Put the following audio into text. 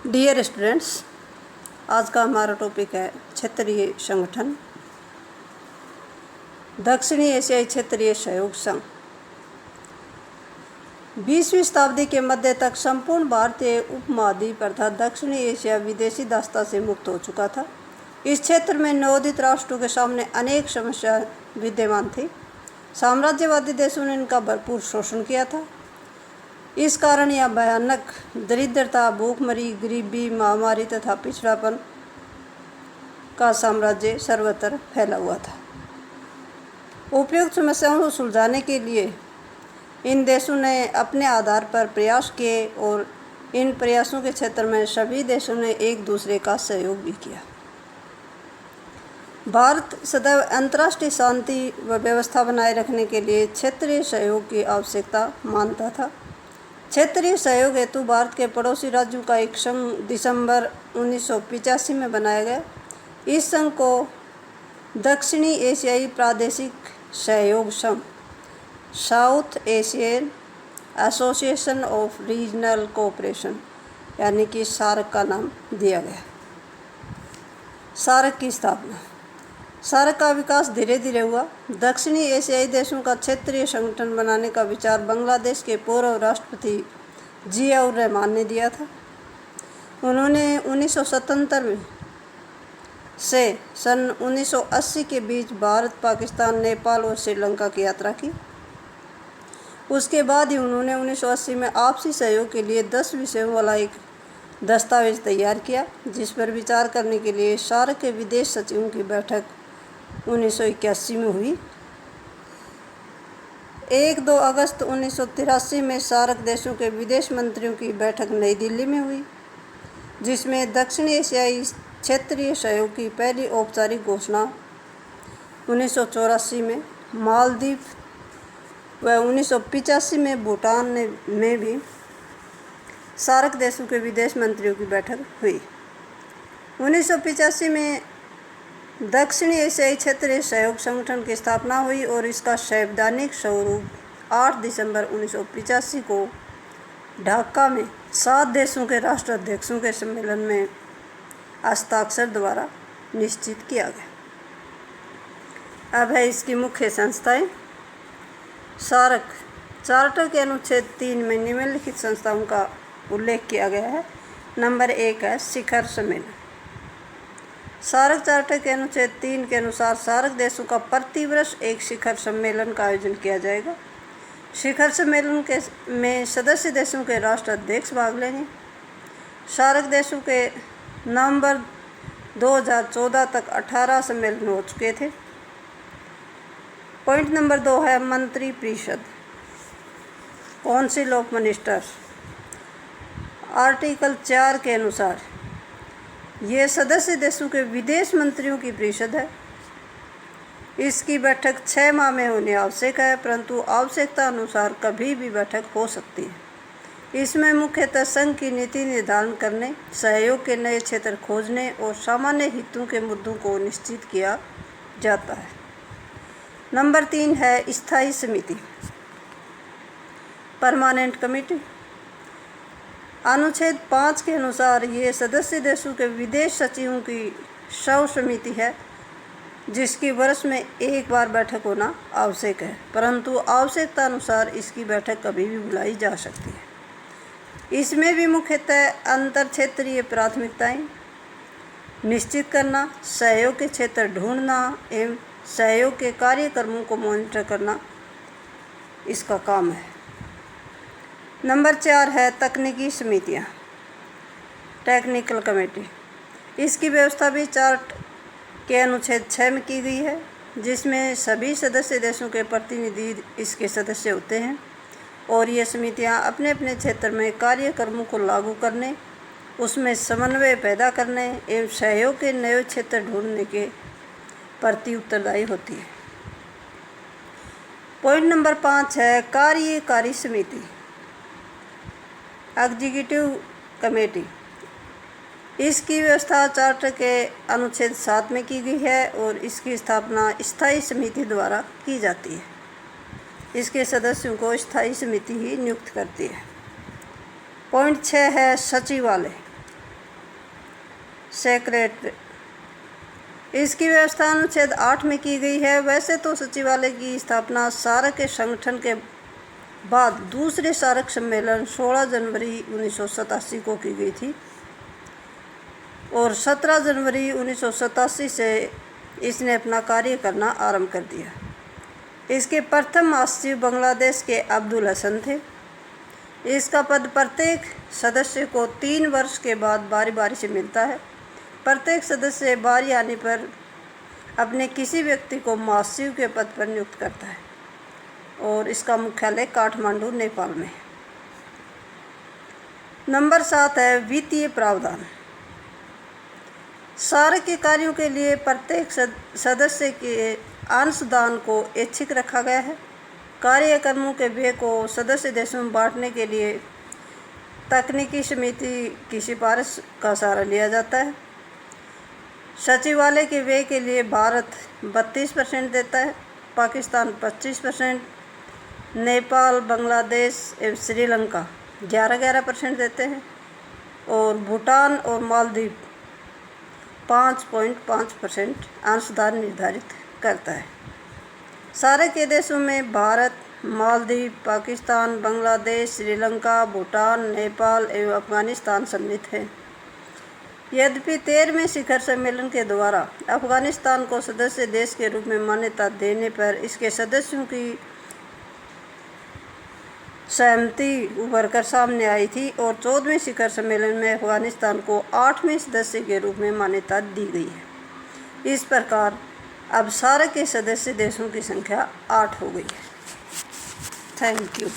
Dear students, आज का हमारा टॉपिक है क्षेत्रीय संगठन। दक्षिणी एशियाई क्षेत्रीय सहयोग संघ 20वीं शताब्दी के मध्य तक संपूर्ण भारतीय उपमहाद्वीप अर्थात दक्षिणी एशिया विदेशी दास्ता से मुक्त हो चुका था। इस क्षेत्र में नवोदित राष्ट्रों के सामने अनेक समस्याएं विद्यमान थी। साम्राज्यवादी देशों ने इनका भरपूर शोषण किया था। इस कारण यह भयानक दरिद्रता, भूखमरी, गरीबी, महामारी तथा पिछड़ापन का साम्राज्य सर्वत्र फैला हुआ था। उपयुक्त समस्याओं को सुलझाने के लिए इन देशों ने अपने आधार पर प्रयास किए और इन प्रयासों के क्षेत्र में सभी देशों ने एक दूसरे का सहयोग भी किया। भारत सदैव अंतर्राष्ट्रीय शांति व व्यवस्था बनाए रखने के लिए क्षेत्रीय सहयोग की आवश्यकता मानता था। क्षेत्रीय सहयोग हेतु भारत के पड़ोसी राज्यों का एक संघ दिसंबर 1985 में बनाया गया। इस संघ को दक्षिणी एशियाई प्रादेशिक सहयोग संघ south Asian association of regional cooperation यानी कि सार्क का नाम दिया गया। सार्क की स्थापना। सार्क का विकास धीरे धीरे हुआ। दक्षिणी एशियाई देशों का क्षेत्रीय संगठन बनाने का विचार बांग्लादेश के पूर्व राष्ट्रपति जियाउर रहमान ने दिया था। उन्होंने 1977 से सन 1980 के बीच भारत, पाकिस्तान, नेपाल और श्रीलंका की यात्रा की। उसके बाद ही उन्होंने 1980 में आपसी सहयोग के लिए 10 विषयों वाला एक दस्तावेज तैयार किया, जिस पर विचार करने के लिए सार्क के विदेश सचिवों की बैठक 1981 में हुई। 1-2 अगस्त 1983 में सार्क देशों के विदेश मंत्रियों की बैठक नई दिल्ली में हुई, जिसमें दक्षिण एशियाई क्षेत्रीय सहयोग की पहली औपचारिक घोषणा 1984 में मालदीव व 1985 में भूटान में भी सार्क देशों के विदेश मंत्रियों की बैठक हुई। 1985 में दक्षिणी एशियाई क्षेत्रीय सहयोग संगठन की स्थापना हुई और इसका संवैधानिक स्वरूप 8 दिसंबर 1985 को ढाका में 7 देशों के राष्ट्राध्यक्षों के सम्मेलन में हस्ताक्षर द्वारा निश्चित किया गया। अब है इसकी मुख्य संस्थाएं। सार्क चार्टर के अनुच्छेद 3 में निम्नलिखित संस्थाओं का उल्लेख किया गया है। नंबर 1 है शिखर सम्मेलन। सार्क चार्टर के अनुच्छेद 3 के अनुसार सार्क देशों का प्रतिवर्ष एक शिखर सम्मेलन का आयोजन किया जाएगा। शिखर सम्मेलन में सदस्य देशों के राष्ट्राध्यक्ष भाग लेंगे। सार्क देशों के नवंबर 2014 तक 18 सम्मेलन हो चुके थे। पॉइंट नंबर 2 है मंत्री परिषद, काउंसिल ऑफ मिनिस्टर्स। आर्टिकल 4 के अनुसार ये सदस्य देशों के विदेश मंत्रियों की परिषद है। इसकी बैठक 6 माह में होनी आवश्यक है, परंतु आवश्यकता अनुसार कभी भी बैठक हो सकती है। इसमें मुख्यतः संघ की नीति निर्धारण करने, सहयोग के नए क्षेत्र खोजने और सामान्य हितों के मुद्दों को निश्चित किया जाता है। नंबर 3 है स्थायी समिति, परमानेंट कमेटी। अनुच्छेद 5 के अनुसार ये सदस्य देशों के विदेश सचिवों की सर्व समिति है, जिसकी वर्ष में एक बार बैठक होना आवश्यक है, परंतु आवश्यकता अनुसार इसकी बैठक कभी भी बुलाई जा सकती है। इसमें भी मुख्यतः अंतर क्षेत्रीय प्राथमिकताएं निश्चित करना, सहयोग के क्षेत्र ढूंढना एवं सहयोग के कार्यक्रमों को मॉनिटर करना इसका काम है। नंबर 4 है तकनीकी समितियां, टेक्निकल कमेटी। इसकी व्यवस्था भी चार्ट के अनुच्छेद 6 में की गई है, जिसमें सभी सदस्य देशों के प्रतिनिधि इसके सदस्य होते हैं और ये समितियां अपने अपने क्षेत्र में कार्यक्रमों को लागू करने, उसमें समन्वय पैदा करने एवं सहयोग के नए क्षेत्र ढूंढने के प्रति उत्तरदायी होती है। पॉइंट नंबर 5 है कार्यकारी समिति, एग्जीक्यूटिव कमेटी। इसकी व्यवस्था चार्टर के अनुच्छेद 7 में की गई है और इसकी स्थापना स्थायी समिति द्वारा की जाती है। इसके सदस्यों को स्थायी समिति ही नियुक्त करती है। पॉइंट 6 है सचिवालय। सेक्रेटरी। इसकी व्यवस्था अनुच्छेद 8 में की गई है। वैसे तो सचिवालय की स्थापना सार्क के संगठन के बाद दूसरे सार्क सम्मेलन 16 जनवरी 1987 को की गई थी और 17 जनवरी 1987 से इसने अपना कार्य करना आरंभ कर दिया। इसके प्रथम महासचिव बांग्लादेश के अब्दुल हसन थे। इसका पद प्रत्येक सदस्य को 3 वर्ष के बाद बारी बारी से मिलता है। प्रत्येक सदस्य बारी आने पर अपने किसी व्यक्ति को महासचिव के पद पर नियुक्त करता है और इसका मुख्यालय काठमांडू, नेपाल में है। नंबर 7 है वित्तीय प्रावधान। सार्क के कार्यों के लिए प्रत्येक सदस्य के अंशदान को ऐच्छिक रखा गया है। कार्यक्रमों के व्यय को सदस्य देशों में बांटने के लिए तकनीकी समिति की सिफारिश का सहारा लिया जाता है। सचिवालय के व्यय के लिए भारत 32% देता है, पाकिस्तान 25%, नेपाल, बांग्लादेश एवं श्रीलंका 11% देते हैं और भूटान और मालदीव 5.5% अंशदान निर्धारित करता है। सार्क के देशों में भारत, मालदीव, पाकिस्तान, बांग्लादेश, श्रीलंका, भूटान, नेपाल एवं अफगानिस्तान सम्मिलित हैं। यद्यपि 13वें शिखर सम्मेलन के द्वारा अफगानिस्तान को सदस्य देश के रूप में मान्यता देने पर इसके सदस्यों की सहमति उभर कर सामने आई थी और 14वें शिखर सम्मेलन में अफगानिस्तान को 8वें सदस्य के रूप में मान्यता दी गई है। इस प्रकार अब सार्क के सदस्य देशों की संख्या 8 हो गई है। Thank you.